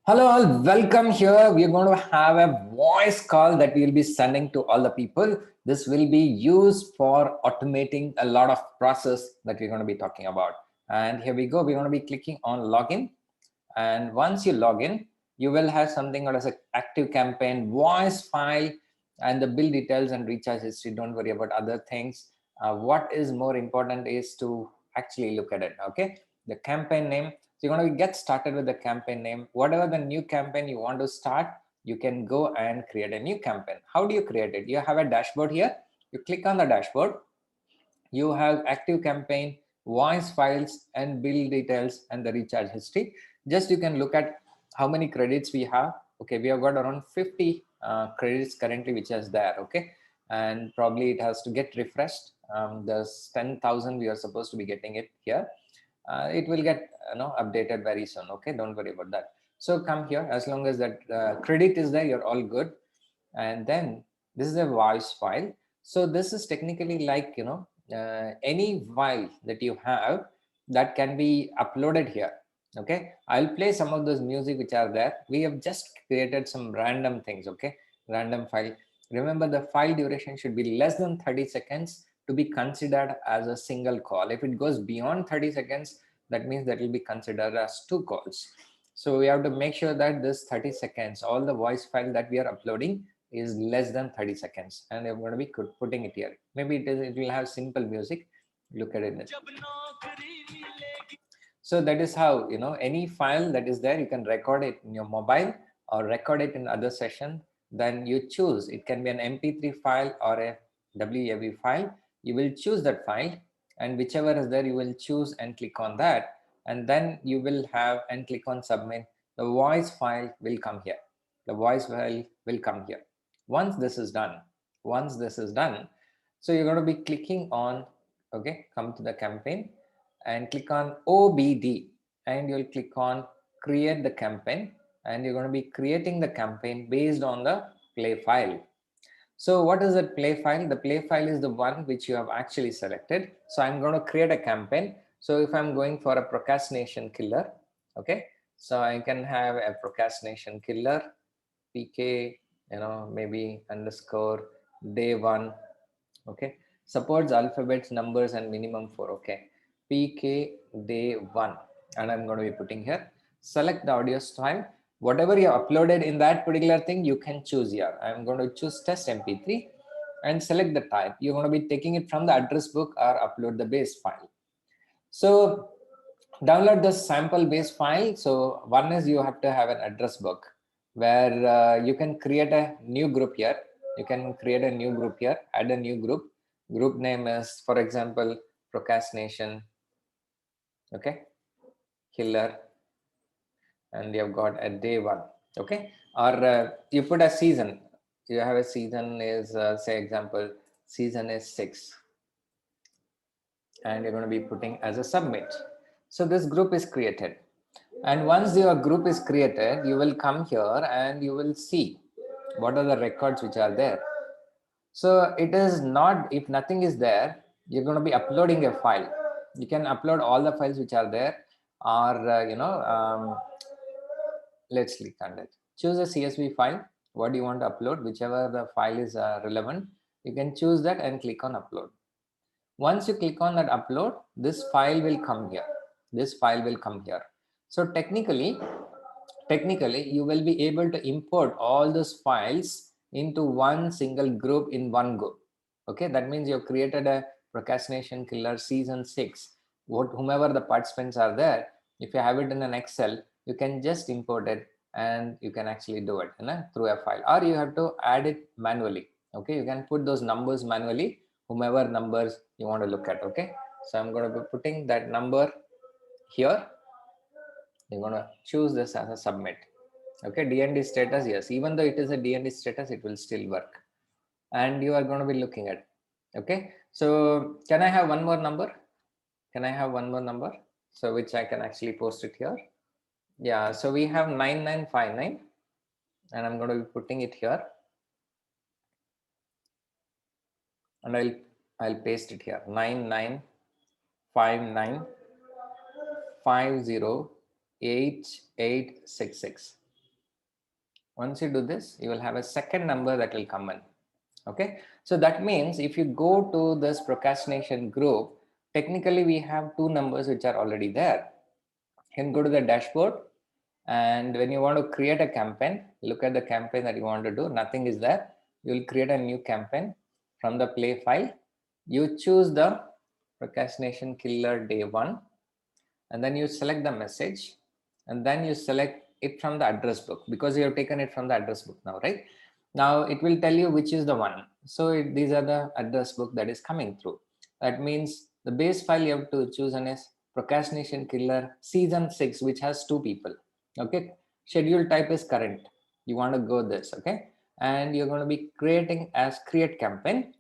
Hello, all. Welcome here. We're going to have a voice call that we'll be sending to all the people. This will be used for automating a lot of process that we're going to be talking about. And here we go. We're going to be clicking on login. And once you log in, you will have something called as an active campaign voice file and the bill details and recharge history. Don't worry about other things. What is more important is to actually look at it. Okay, the campaign name. So you're going to get started with the campaign name. Whatever the new campaign you want to start, you can go and create a new campaign. How do you create it? You have a dashboard here. You click on the dashboard. You have active campaign, voice files, and bill details, and the recharge history. Just you can look at how many credits we have. Okay, we have got around 50 credits currently, which is there. Okay, and probably it has to get refreshed. There's 10,000 we are supposed to be getting it here. It will get updated very soon. Okay, don't worry about that. So come here. As long as that credit is there, you're all good. And then this is a voice file. So this is technically like any file that you have that can be uploaded here. Okay, I'll play some of those music which are there. We have just created some random things. Okay, random file. Remember, the file duration should be less than 30 seconds to be considered as a single call. If it goes beyond 30 seconds, that means that will be considered as two calls. So we have to make sure that this 30 seconds, all the voice file that we are uploading is less than 30 seconds, and I'm going to be putting it here. Maybe it will have simple music. Look at it. So that is how, any file that is there, you can record it in your mobile or record it in other session. Then you choose, it can be an mp3 file or a wav file. You will choose that file, and whichever is there, you will choose and click on that, and then you will have and click on submit. The voice file will come here. The voice file will come here. Once this is done, so you're going to be clicking on, okay, come to the campaign and click on OBD, and you'll click on create the campaign, and you're going to be creating the campaign based on the play file. So what is that play file? The play file is the one which you have actually selected. So I'm going to create a campaign. So if I'm going for a procrastination killer, okay, so I can have a procrastination killer PK, maybe underscore day one. Okay, supports alphabets, numbers, and minimum 4. Okay, PK day 1, and I'm going to be putting here. Select the audio style. Whatever you uploaded in that particular thing, you can choose here. I'm going to choose test MP3 and select the type. You're going to be taking it from the address book or upload the base file. So download the sample base file. So one is you have to have an address book where you can create a new group here. You can create a new group here, add a new group. Group name is, for example, procrastination, okay, killer, and you've got a day 1, okay, or you put a season. You have a season is say example, season is 6, and you're going to be putting as a submit. So this group is created, and once your group is created, you will come here and you will see what are the records which are there. So it is not, if nothing is there, you're going to be uploading a file. You can upload all the files which are there, or let's click on it. Choose a CSV file. What do you want to upload? Whichever the file is relevant, you can choose that and click on upload. Once you click on that upload, this file will come here. This file will come here. So technically you will be able to import all those files into one single group in one go. Okay, that means you've created a procrastination killer season 6. Whomever the participants are there, if you have it in an Excel, you can just import it and you can actually do it through a file, or you have to add it manually. Okay, you can put those numbers manually, whomever numbers you want to look at. Okay, so I'm going to be putting that number here. You're going to choose this as a submit. Okay, DND status, yes, even though it is a DND status, it will still work, and you are going to be looking at. Okay, so can I have one more number? Can I have one more number, so which I can actually post it here? Yeah, so we have 9959, and I'm going to be putting it here, and I'll paste it here. 9959508866. Once you do this, you will have a second number that will come in. Okay, so that means if you go to this procrastination group, technically we have two numbers which are already there. You can go to the dashboard, and when you want to create a campaign, look at the campaign that you want to do. Nothing is there. You will create a new campaign from the play file. You choose the procrastination killer day 1, and then you select the message, and then you select it from the address book, because you have taken it from the address book now, right? Now it will tell you which is the one. So these are the address book that is coming through. That means the base file you have to choose one is procrastination killer season 6, which has 2 people. Okay, schedule type is current. You want to go this, okay, and you're going to be creating as create campaign,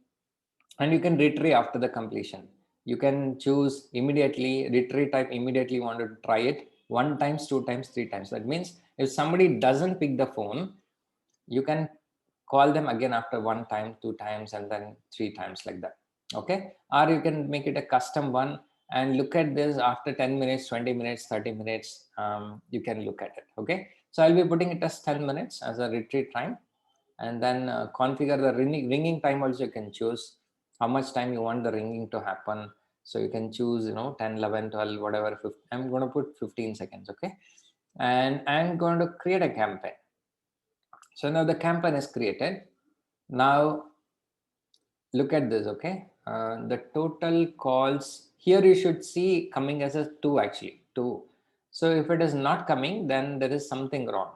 and you can retrieve after the completion. You can choose immediately, retrieve type immediately, want to try it 1 times, 2 times, 3 times. That means if somebody doesn't pick the phone, you can call them again after 1 time, 2 times, and then 3 times, like that. Okay, or you can make it a custom one and look at this after 10 minutes, 20 minutes, 30 minutes. You can look at it. Okay, so I'll be putting it as 10 minutes as a retreat time, and then configure the ringing time. Also you can choose how much time you want the ringing to happen. So you can choose 10, 11, 12, whatever. 15. I'm going to put 15 seconds. Okay, and I'm going to create a campaign. So now the campaign is created. Now look at this. Okay, the total calls here you should see coming as a 2, actually 2. So if it is not coming, then there is something wrong.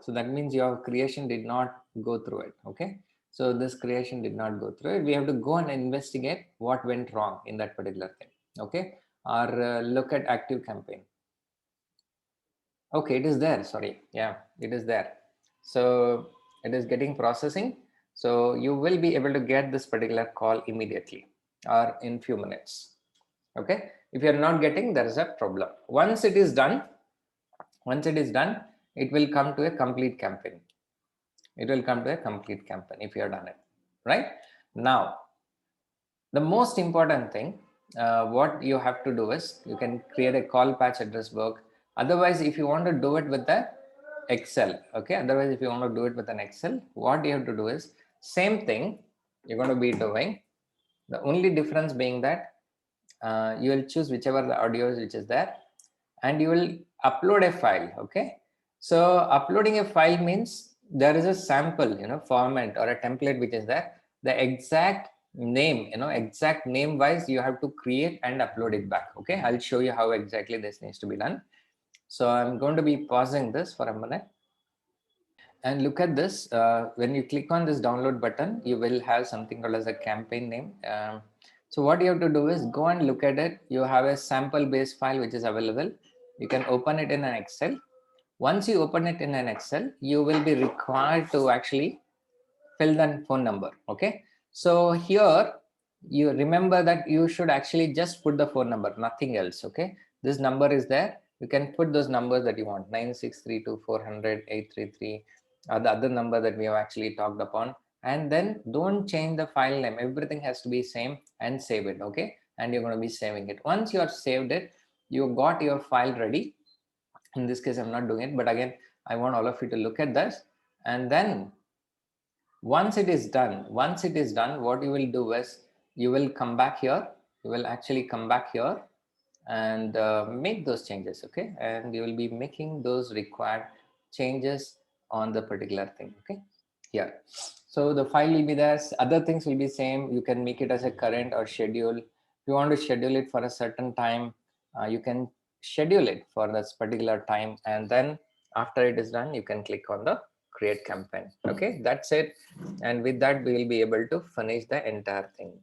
So that means your creation did not go through it. Okay, so this creation did not go through it. We have to go and investigate what went wrong in that particular thing. Okay, or look at active campaign. Okay, it is there. Sorry, yeah, it is there. So it is getting processing. So you will be able to get this particular call immediately or in few minutes. Okay, if you are not getting, there is a problem. Once it is done, it will come to a complete campaign. It will come to a complete campaign if you have done it right. Now the most important thing, what you have to do is you can create a call patch address book. Otherwise, if you want to do it with the Excel, okay, otherwise if you want to do it with an Excel, what you have to do is same thing you're going to be doing. The only difference being that you will choose whichever the audio which is there, and you will upload a file. Okay, so uploading a file means there is a sample format or a template which is there. The exact name, exact name wise, you have to create and upload it back. Okay, I'll show you how exactly this needs to be done. So I'm going to be pausing this for a minute and look at this. When you click on this download button, you will have something called as a campaign name. So what you have to do is go and look at it. You have a sample base file which is available. You can open it in an Excel. Once you open it in an Excel, you will be required to actually fill the phone number. Okay, so here you remember that you should actually just put the phone number, nothing else. Okay, this number is there. You can put those numbers that you want, 9632 400 833, or the other number that we have actually talked upon, and then don't change the file name. Everything has to be same, and save it. Okay, and you're going to be saving it. Once you have saved it, you got your file ready. In this case I'm not doing it, but again I want all of you to look at this. And then once it is done, what you will do is you will come back here. You will actually come back here and make those changes. Okay, and you will be making those required changes on the particular thing. Okay, here. So the file will be there. Other things will be same. You can make it as a current or schedule. If you want to schedule it for a certain time, you can schedule it for this particular time, and then after it is done, you can click on the create campaign. Okay, that's it. And with that, we will be able to finish the entire thing.